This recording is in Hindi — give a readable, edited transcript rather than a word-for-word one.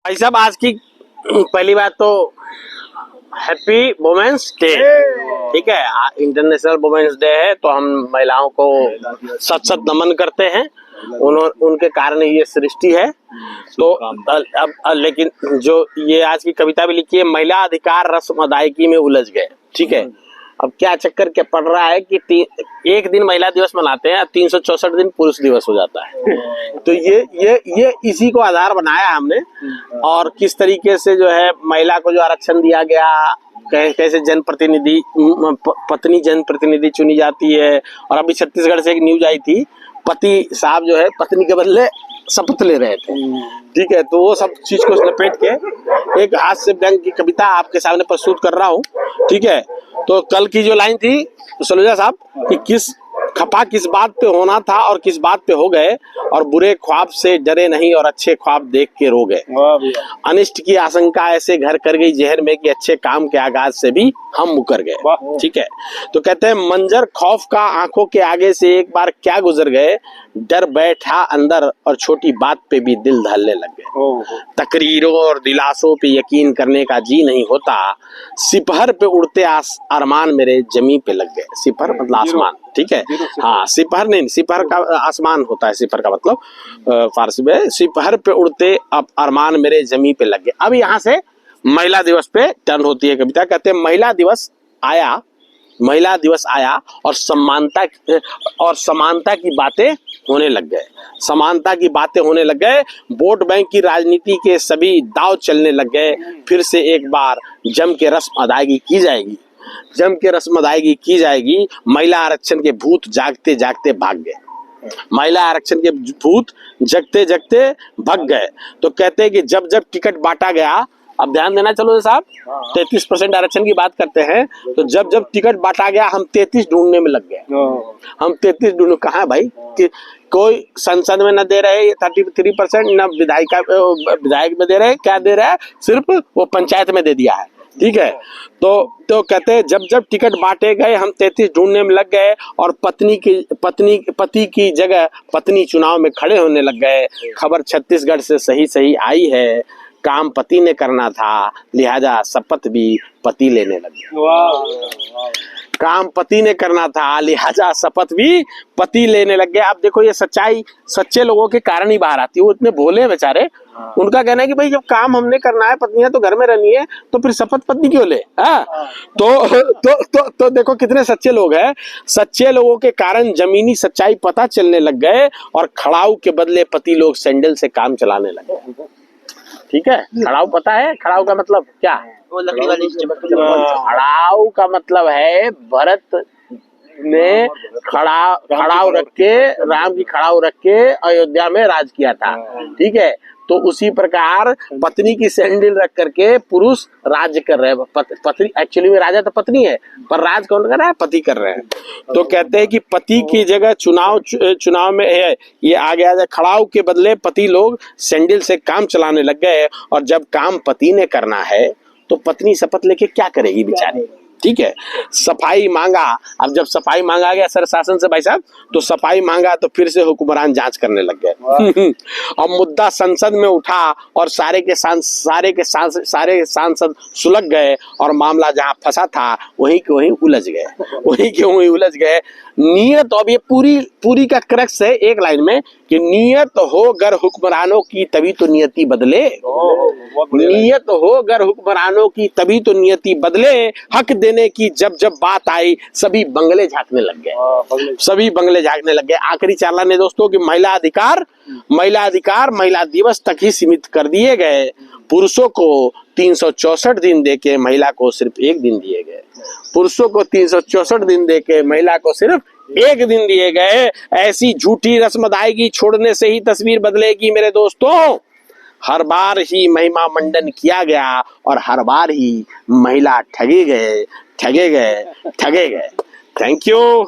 भाई साहब, आज की पहली बात तो हैप्पी वुमेन्स डे। ठीक है, इंटरनेशनल वुमेन्स डे है, तो हम महिलाओं को सत सत नमन करते हैं। उनके कारण ये सृष्टि है। तो अब लेकिन जो ये आज की कविता भी लिखी है, महिला अधिकार रस्म अदायगी में उलझ गए। ठीक है, अब क्या चक्कर क्या पड़ रहा है कि एक दिन महिला दिवस मनाते हैं, 364 दिन पुरुष दिवस हो जाता है। तो ये इसी को आधार बनाया हमने। और किस तरीके से जो है महिला को जो आरक्षण दिया गया, कैसे जनप्रतिनिधि पत्नी जनप्रतिनिधि चुनी जाती है। और अभी छत्तीसगढ़ से एक न्यूज आई थी, पति साहब जो है पत्नी के बदले शपथ ले रहे थे। ठीक है, तो वो सब चीज को लपेट के एक हास्य व्यंग की कविता आपके सामने प्रस्तुत कर रहा हूँ। ठीक है, तो कल की जो लाइन थी सलूजा साहब कि किस खपा किस बात पे होना था और किस बात पे हो गए, और बुरे ख्वाब से डरे नहीं और अच्छे ख्वाब देख के रो गए। अनिष्ट की आशंका ऐसे घर कर गई जहर में कि अच्छे काम के आगाज से भी हम मुकर गए। ठीक है, तो कहते हैं मंजर खौफ का आंखों के आगे से एक बार क्या गुजर गए, डर बैठा अंदर और छोटी बात पे भी दिल दहलने लग गए। तकरीरों और दिलासों पे यकीन करने का जी नहीं होता, सिपहर पे उड़ते अरमान मेरे जमी पे लग गए। सिपहर मतलब आसमान। ठीक है, हाँ, सिपहर नहीं, सिपहर का आसमान होता है, सिपहर का मतलब फारसी में। सिपहर पे उड़ते अब अरमान मेरे जमी पे लग गए। अब यहाँ से महिला दिवस पे टर्न होती है कविता। कहते हैं महिला दिवस आया और समानता की बातें होने लग गए। समानता की बातें होने लग गए, वोट बैंक की राजनीति के सभी दाव चलने लग गए। फिर से एक बार जम के रस्म अदायगी की जाएगी, जम के रस्म अदायगी की जाएगी। महिला आरक्षण के भूत जागते जागते भाग गए। महिला आरक्षण के भूत जगते जगते भाग गए। तो कहते हैं कि जब जब टिकट बांटा गया, अब ध्यान देना चलो साहब, 33% आरक्षण की बात करते हैं, तो जब जब टिकट बांटा गया हम 33 ढूंढने में लग गए। हम 33 ढूंढ, कहाँ है भाई कि कोई संसद में न दे रहे 33%, न विधायक में दे रहे, क्या दे रहा है, सिर्फ वो पंचायत में दे दिया है। ठीक है, तो कहते हैं जब जब टिकट बांटे गए हम 33 ढूंढने में लग गए, और पति की जगह पत्नी चुनाव में खड़े होने लग गए। खबर छत्तीसगढ़ से सही आई है, काम पति ने करना था, लिहाजा शपथ भी पति लेने लगे। काम पति ने करना था, लिहाजा शपथ भी पति लेने लग गए। आप देखो, ये सच्चाई सच्चे लोगों के कारण ही बाहर आती है। वो इतने भोले हैं बेचारे, उनका कहना है कि भाई जब काम हमने करना है, पत्नियां तो घर में रहनी है, तो फिर शपथ पत्नी क्यों ले। तो देखो कितने सच्चे लोग हैं। सच्चे लोगों के कारण जमीनी सच्चाई पता चलने लग गए, और खड़ाऊ के बदले पति लोग सैंडल से काम चलाने लगे। ठीक है, खड़ाऊ पता है, खड़ाऊ का मतलब क्या है? वो लकड़ी वाली खड़ाऊ का मतलब है भरत ने खड़ाऊ रख के, राम की खड़ाऊ रख के अयोध्या में राज किया था। ठीक है, तो उसी प्रकार पत्नी की सैंडल रख करके पुरुष राज्य कर रहे हैं। पत्नी एक्चुअली में राजा तो पत्नी है, पर राज कौन कर रहा है? पति कर रहे हैं। तो कहते हैं कि पति की जगह चुनाव में है, ये आ गया। खड़ाऊ के बदले पति लोग सैंडल से काम चलाने लग गए, और जब काम पति ने करना है तो पत्नी शपथ लेके क्या करेगी बेचारी। ठीक है, सफाई मांगा। अब जब सफाई मांगा गया सर शासन से भाई साहब, तो सफाई मांगा तो फिर से हुक्मरान जांच करने लग गए। अब मुद्दा संसद में उठा, और सारे के सांसद सुलग गए, और मामला जहां फंसा था वहीं के वहीं उलझ गए। नियत, अब ये पूरी का क्रक्स है एक लाइन में कि नियत हो गर हुक्मरानों की तभी तो नियति बदले। नियत हो गर हुक्मरानों की तभी तो नियति बदले, हक देने की जब जब बात आई सभी बंगले झांकने लग गए। आखिरी चार लाइन है दोस्तों कि महिला अधिकार महिला दिवस तक ही सीमित कर दिए गए। पुरुषों को 364 दिन देके महिला को सिर्फ एक दिन दिए गए। पुरुषों को 364 दिन देके महिला को सिर्फ एक दिन दिए गए। ऐसी झूठी रस्म अदायगी छोड़ने से ही तस्वीर बदलेगी मेरे दोस्तों। हर बार ही महिमा मंडन किया गया, और हर बार ही महिला ठगे गए। Thank you.